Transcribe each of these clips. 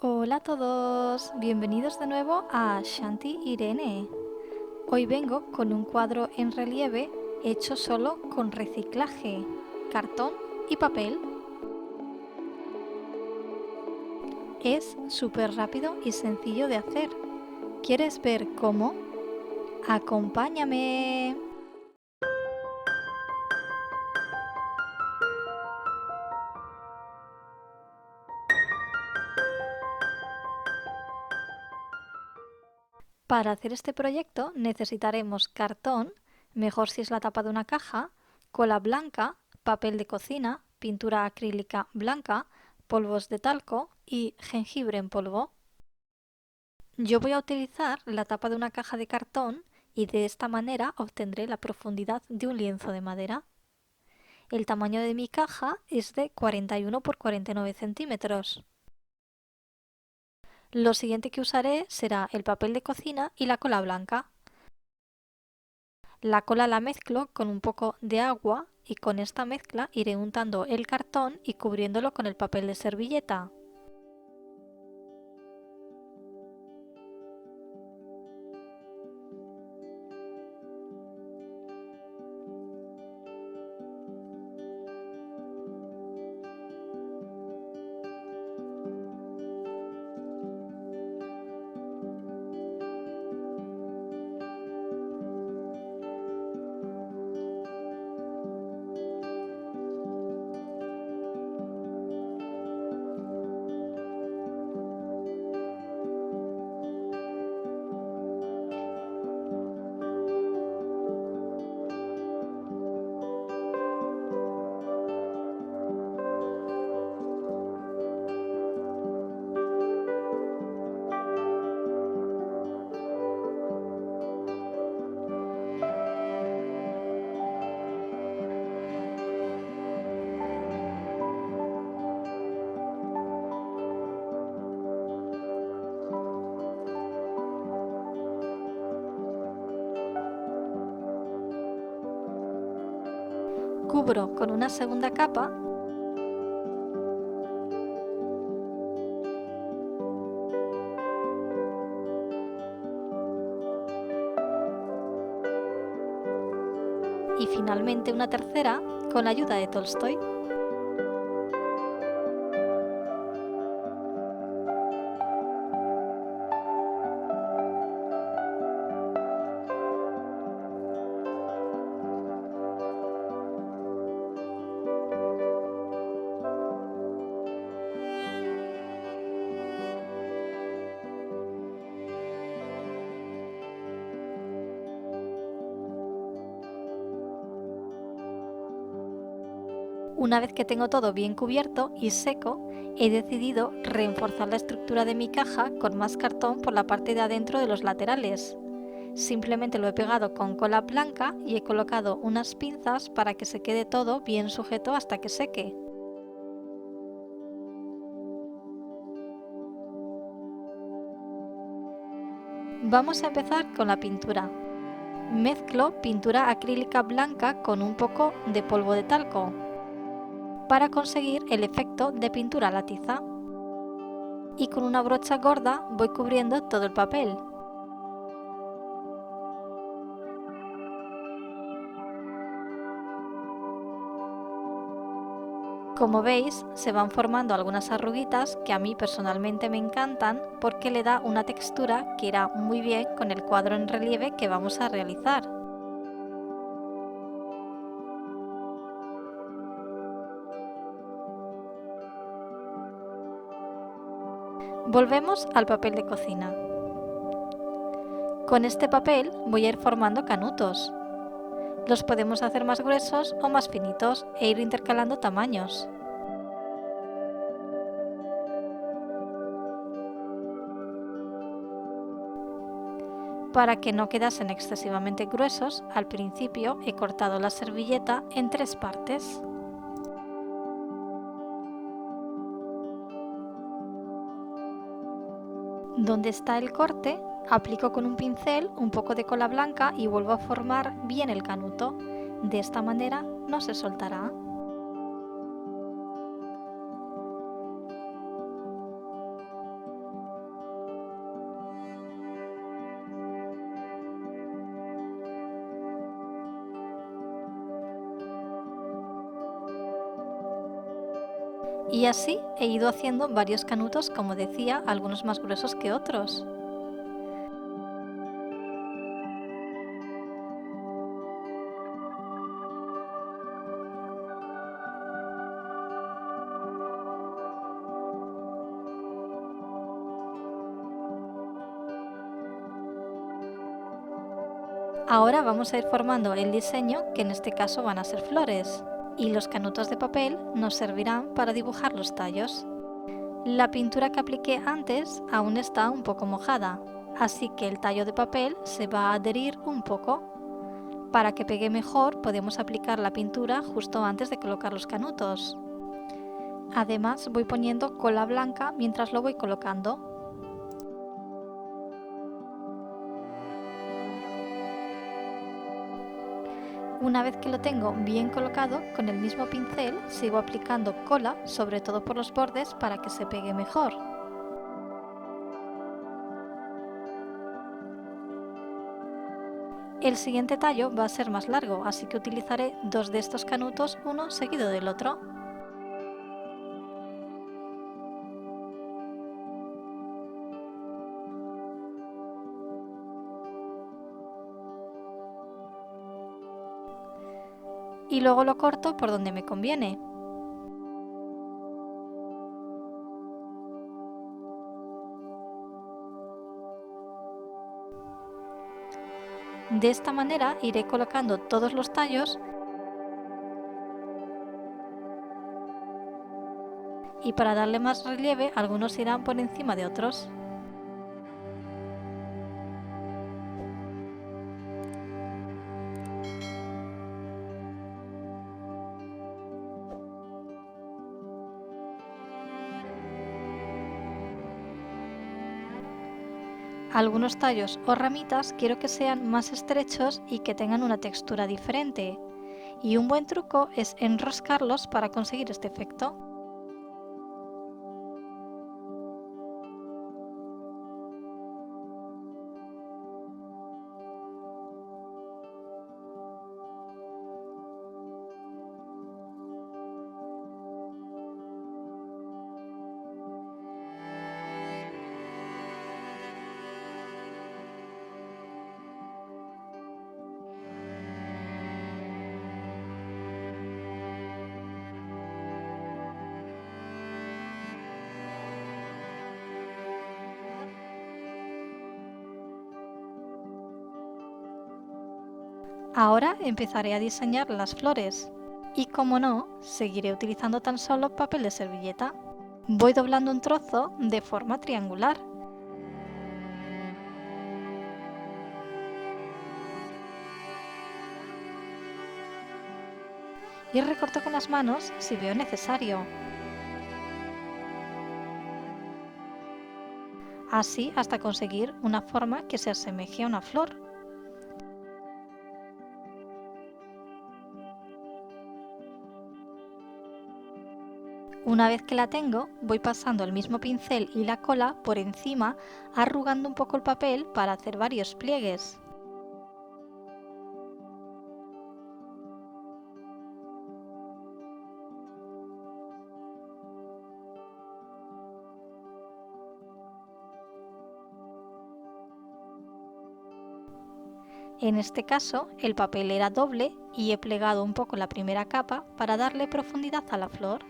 Hola a todos, bienvenidos de nuevo a Shanti Irene. Hoy vengo con un cuadro en relieve hecho solo con reciclaje, cartón y papel. Es súper rápido y sencillo de hacer. ¿Quieres ver cómo? ¡Acompáñame! Para hacer este proyecto necesitaremos cartón, mejor si es la tapa de una caja, cola blanca, papel de cocina, pintura acrílica blanca, polvos de talco y jengibre en polvo. Yo voy a utilizar la tapa de una caja de cartón y de esta manera obtendré la profundidad de un lienzo de madera. El tamaño de mi caja es de 41 por 49 centímetros. Lo siguiente que usaré será el papel de cocina y la cola blanca. La cola la mezclo con un poco de agua y con esta mezcla iré untando el cartón y cubriéndolo con el papel de servilleta. Cubro con una segunda capa y finalmente una tercera con ayuda de Tolstoy. Una vez que tengo todo bien cubierto y seco, he decidido reforzar la estructura de mi caja con más cartón por la parte de adentro de los laterales. Simplemente lo he pegado con cola blanca y he colocado unas pinzas para que se quede todo bien sujeto hasta que seque. Vamos a empezar con la pintura. Mezclo pintura acrílica blanca con un poco de polvo de talco para conseguir el efecto de pintura a la tiza. Y con una brocha gorda voy cubriendo todo el papel. Como veis, se van formando algunas arruguitas que a mí personalmente me encantan porque le da una textura que irá muy bien con el cuadro en relieve que vamos a realizar. Volvemos al papel de cocina. Con este papel voy a ir formando canutos. Los podemos hacer más gruesos o más finitos e ir intercalando tamaños. Para que no quedasen excesivamente gruesos, al principio he cortado la servilleta en 3 partes. Donde está el corte, aplico con un pincel un poco de cola blanca y vuelvo a formar bien el canuto. De esta manera no se soltará. Y así he ido haciendo varios canutos, como decía, algunos más gruesos que otros. Ahora vamos a ir formando el diseño, que en este caso van a ser flores, y los canutos de papel nos servirán para dibujar los tallos. La pintura que apliqué antes aún está un poco mojada, así que el tallo de papel se va a adherir un poco. Para que pegue mejor podemos aplicar la pintura justo antes de colocar los canutos. Además voy poniendo cola blanca mientras lo voy colocando. Una vez que lo tengo bien colocado, con el mismo pincel sigo aplicando cola, sobre todo por los bordes, para que se pegue mejor. El siguiente tallo va a ser más largo, así que utilizaré dos de estos canutos, uno seguido del otro. Y luego lo corto por donde me conviene. De esta manera iré colocando todos los tallos y para darle más relieve algunos irán por encima de otros. Algunos tallos o ramitas quiero que sean más estrechos y que tengan una textura diferente. Y un buen truco es enroscarlos para conseguir este efecto. Ahora empezaré a diseñar las flores. Y como no, seguiré utilizando tan solo papel de servilleta. Voy doblando un trozo de forma triangular. Y recorto con las manos si veo necesario. Así hasta conseguir una forma que se asemeje a una flor. Una vez que la tengo, voy pasando el mismo pincel y la cola por encima, arrugando un poco el papel para hacer varios pliegues. En este caso, el papel era doble y he plegado un poco la primera capa para darle profundidad a la flor.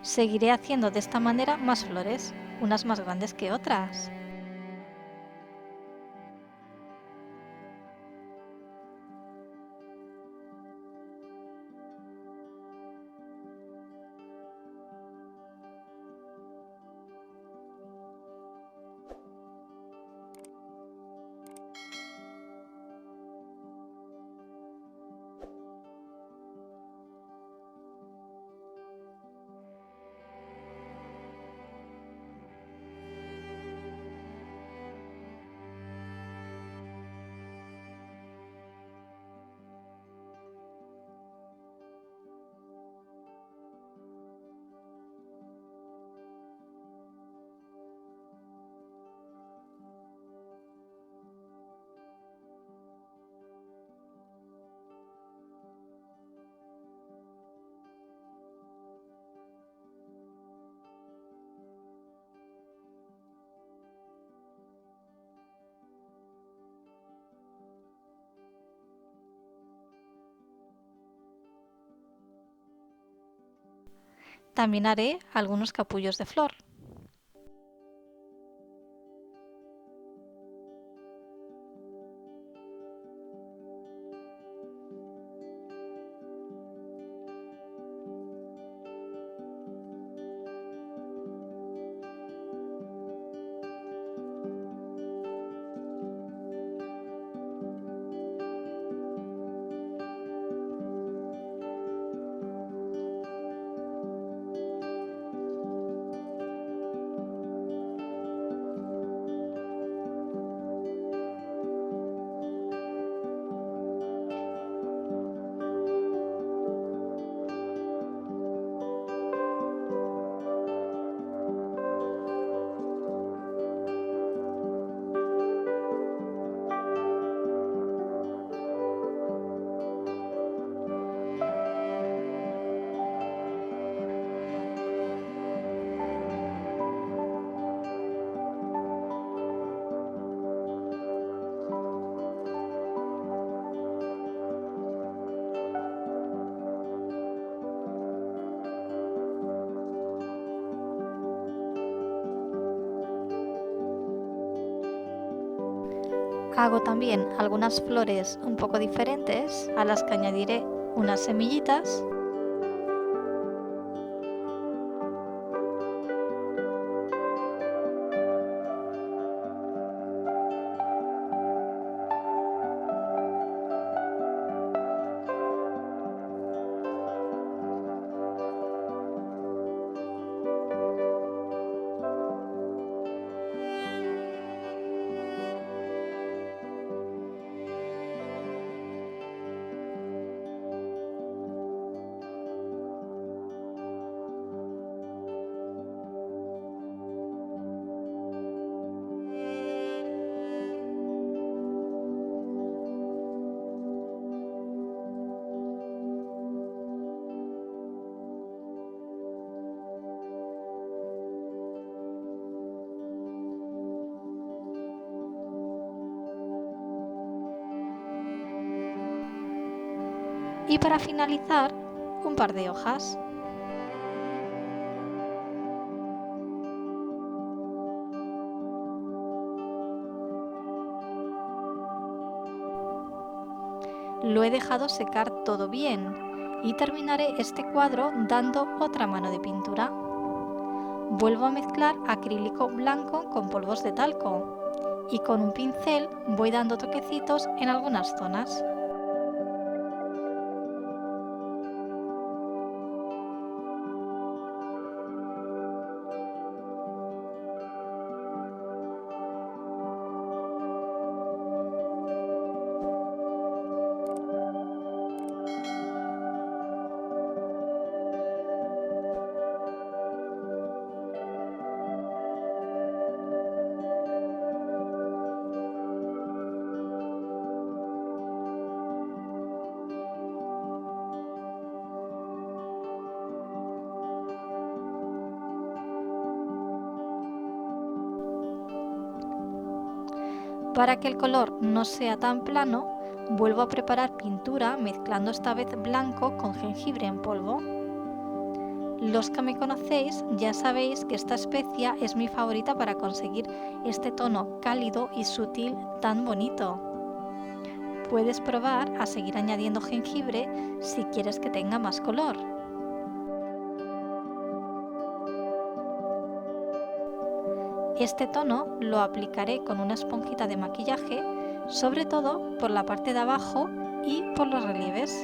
Seguiré haciendo de esta manera más flores, unas más grandes que otras. también haré algunos capullos de flor. Hago también algunas flores un poco diferentes a las que añadiré unas semillitas. Y para finalizar, un par de hojas. Lo he dejado secar todo bien y terminaré este cuadro dando otra mano de pintura. Vuelvo a mezclar acrílico blanco con polvos de talco y con un pincel voy dando toquecitos en algunas zonas. Para que el color no sea tan plano, vuelvo a preparar pintura mezclando esta vez blanco con jengibre en polvo. Los que me conocéis ya sabéis que esta especia es mi favorita para conseguir este tono cálido y sutil tan bonito. Puedes probar a seguir añadiendo jengibre si quieres que tenga más color. Este tono lo aplicaré con una esponjita de maquillaje, sobre todo por la parte de abajo y por los relieves.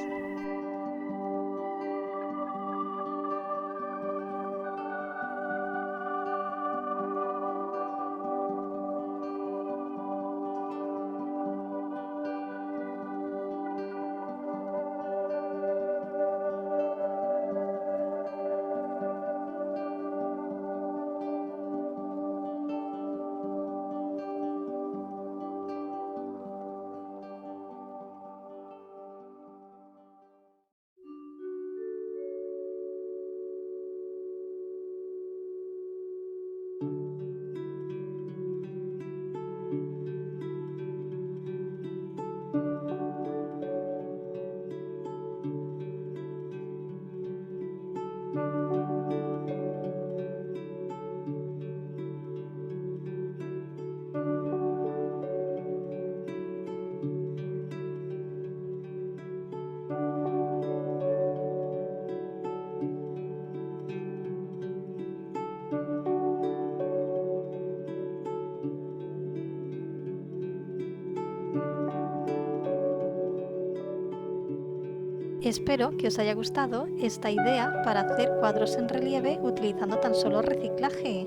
Espero que os haya gustado esta idea para hacer cuadros en relieve utilizando tan solo reciclaje.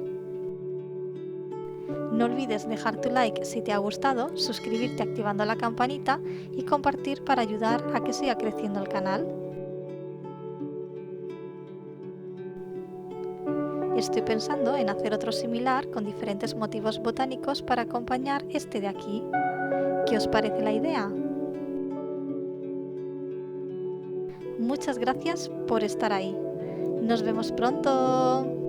No olvides dejar tu like si te ha gustado, suscribirte activando la campanita y compartir para ayudar a que siga creciendo el canal. Estoy pensando en hacer otro similar con diferentes motivos botánicos para acompañar este de aquí. ¿Qué os parece la idea? Muchas gracias por estar ahí. Nos vemos pronto.